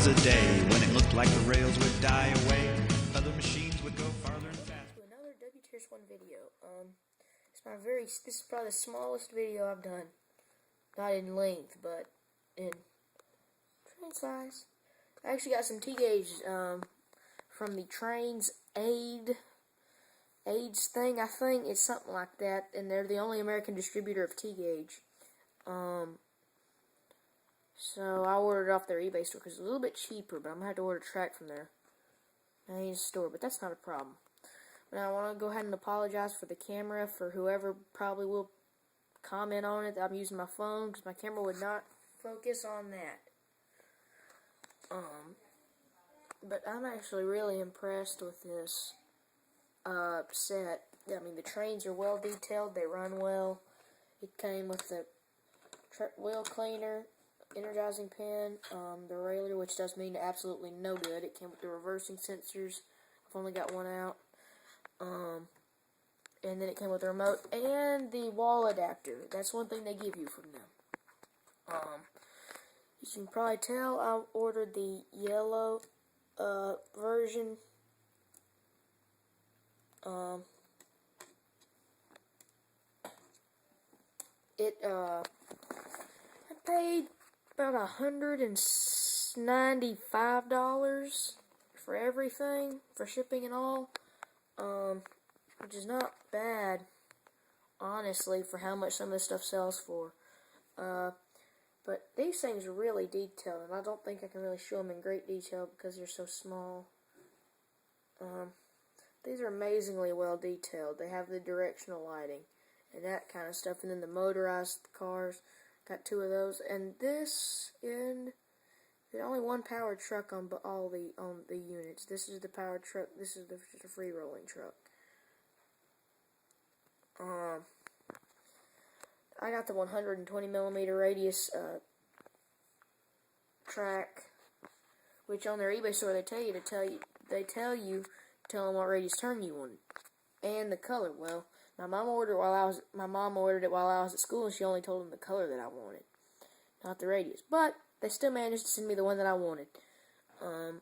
was a day when it looked like the rails would die away. Other machines would go farther and faster. To another WTS1 video. This is probably the smallest video I've done. Not in length, but in train size. I actually got some T-gauges from the train's AIDS thing. I think it's something like that, and they're the only American distributor of T-gauge. So I ordered it off their eBay store because it's a little bit cheaper, but I'm gonna have to order a track from their main store. But that's not a problem. Now I want to go ahead and apologize for the camera for whoever probably will comment on it. I'm using my phone because my camera would not focus on that. But I'm actually really impressed with this set. I mean, the trains are well detailed. They run well. It came with the wheel cleaner, energizing pin, the railer, which does mean absolutely no good. It came with the reversing sensors. I've only got one out. And then it came with the remote and the wall adapter. That's one thing they give you from them. You can probably tell I ordered the yellow version. I paid about $195 for everything, for shipping and all, which is not bad, honestly, for how much some of this stuff sells for. But these things are really detailed, and I don't think I can really show them in great detail because they're so small. These are amazingly well detailed. They have the directional lighting and that kind of stuff, and then the motorized cars, got two of those, and this, and there's only one powered truck on all the units. This is the powered truck. This is just a free rolling truck. I got the 120 millimeter radius track, which on their eBay store they tell them what radius turn you want, and the color. Well, my mom ordered it while I was at school, and she only told them the color that I wanted, not the radius. But they still managed to send me the one that I wanted. So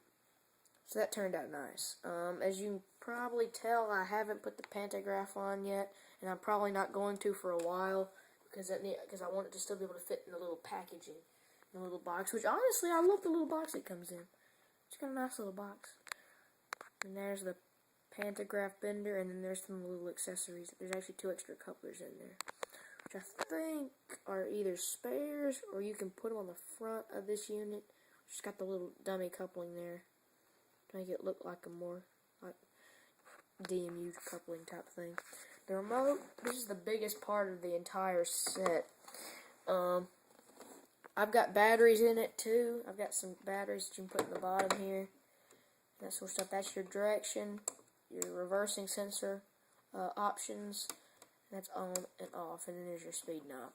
that turned out nice. As you can probably tell, I haven't put the pantograph on yet, and I'm probably not going to for a while because I want it to still be able to fit in the little packaging, in the little box. Which honestly, I love the little box it comes in. It's got a nice little box. And there's the pantograph bender, and then there's some little accessories. There's actually 2 extra couplers in there, which I think are either spares or you can put them on the front of this unit. Just got the little dummy coupling there to make it look like a more like DMU coupling type thing. The remote, this is the biggest part of the entire set. I've got batteries in it too. I've got some batteries that you can put in the bottom here. That sort of stuff. That's your direction, your reversing sensor options. That's on and off, and then there's your speed knob.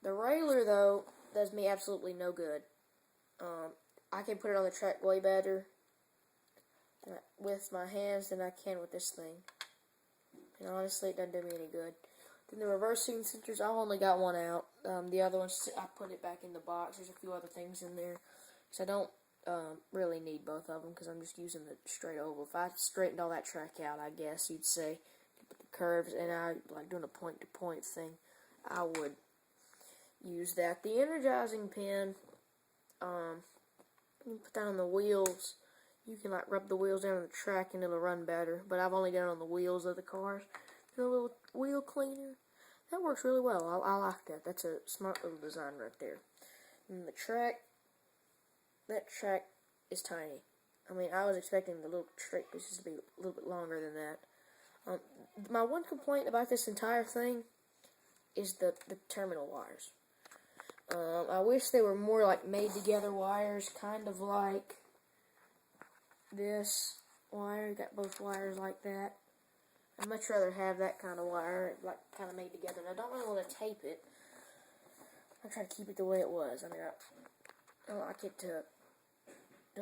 The railer, though, does me absolutely no good. I can put it on the track way better with my hands than I can with this thing. And honestly, it doesn't do me any good. Then the reversing sensors, I've only got one out. The other ones, I put it back in the box. There's a few other things in there. So I don't really need both of them because I'm just using the straight oval. If I straightened all that track out, I guess you'd say, put the curves, and I like doing a point-to-point thing, I would use that. The energizing pin, you can put that on the wheels. You can like rub the wheels down on the track and it'll run better. But I've only done it on the wheels of the cars. The little wheel cleaner, that works really well. I like that. That's a smart little design right there. And the track. That track is tiny. I mean, I was expecting the little track pieces to be a little bit longer than that. My one complaint about this entire thing is the terminal wires. I wish they were more like made together wires, kind of like this wire. You got both wires like that. I'd much rather have that kind of wire, like kind of made together. And I don't really want to tape it. I try to keep it the way it was. I mean, I like it to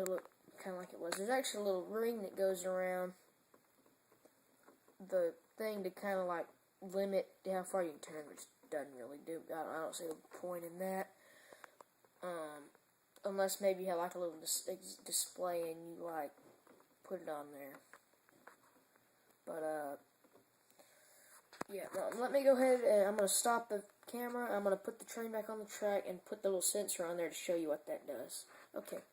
look kind of like it was. There's actually a little ring that goes around the thing to kind of like limit how far you can turn, which doesn't really do. I don't see the point in that. Unless maybe you have like a little display and you like put it on there. But yeah, let me go ahead and I'm gonna stop the camera. I'm gonna put the train back on the track and put the little sensor on there to show you what that does. Okay.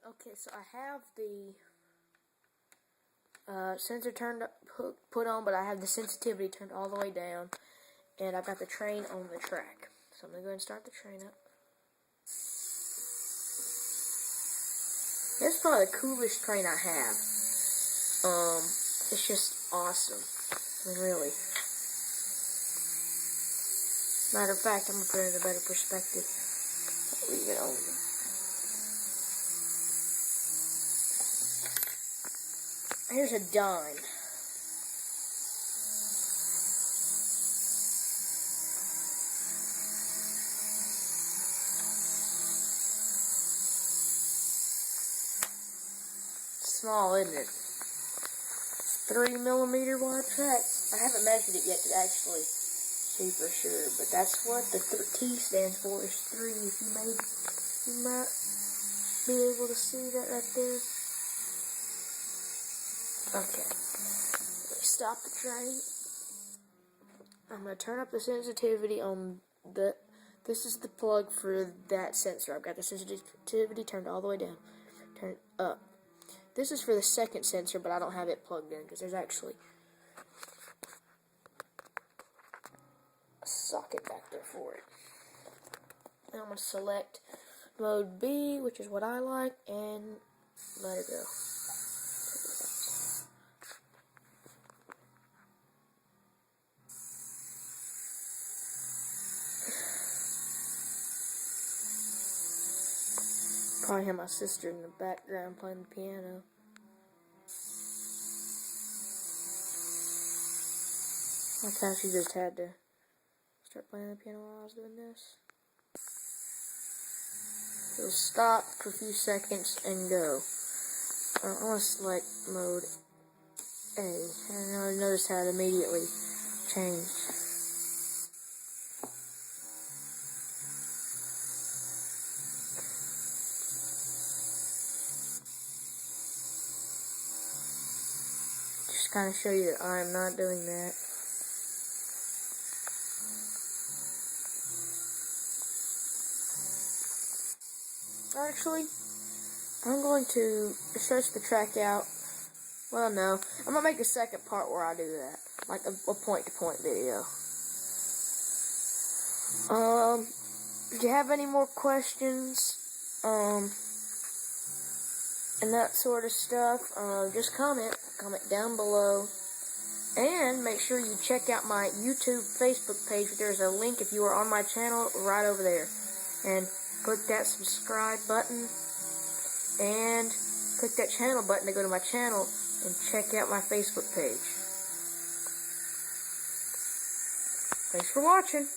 Okay, so I have the sensor put on, but I have the sensitivity turned all the way down, and I've got the train on the track. So I'm gonna go ahead and start the train up. This is probably the coolest train I have. It's just awesome. I mean, really. Matter of fact, I'm gonna put it in a better perspective. I'll leave it on. Here's a dime. Small, isn't it? 3mm wide tracks. I haven't measured it yet to actually see for sure, but that's what the T stands for, is 3. If you might be able to see that right there. Okay, let me stop the train. I'm going to turn up the sensitivity on this is the plug for that sensor. I've got the sensitivity turned all the way down. Turn it up. This is for the second sensor, but I don't have it plugged in because there's actually a socket back there for it. And I'm going to select mode B, which is what I like, and let it go. Probably have my sister in the background playing the piano. Like how she just had to start playing the piano while I was doing this. It'll stop for a few seconds and go. I'm going to select mode A. And I noticed how it immediately changed. Just kind of show you that I am not doing that. Actually, I'm going to stretch the track out. Well, no. I'm going to make a second part where I do that. Like a point-to-point video. If you have any more questions, and that sort of stuff, just comment down below. And make sure you check out my YouTube, Facebook page. There's a link if you are on my channel right over there. And click that subscribe button and click that channel button to go to my channel and check out my Facebook page. Thanks for watching.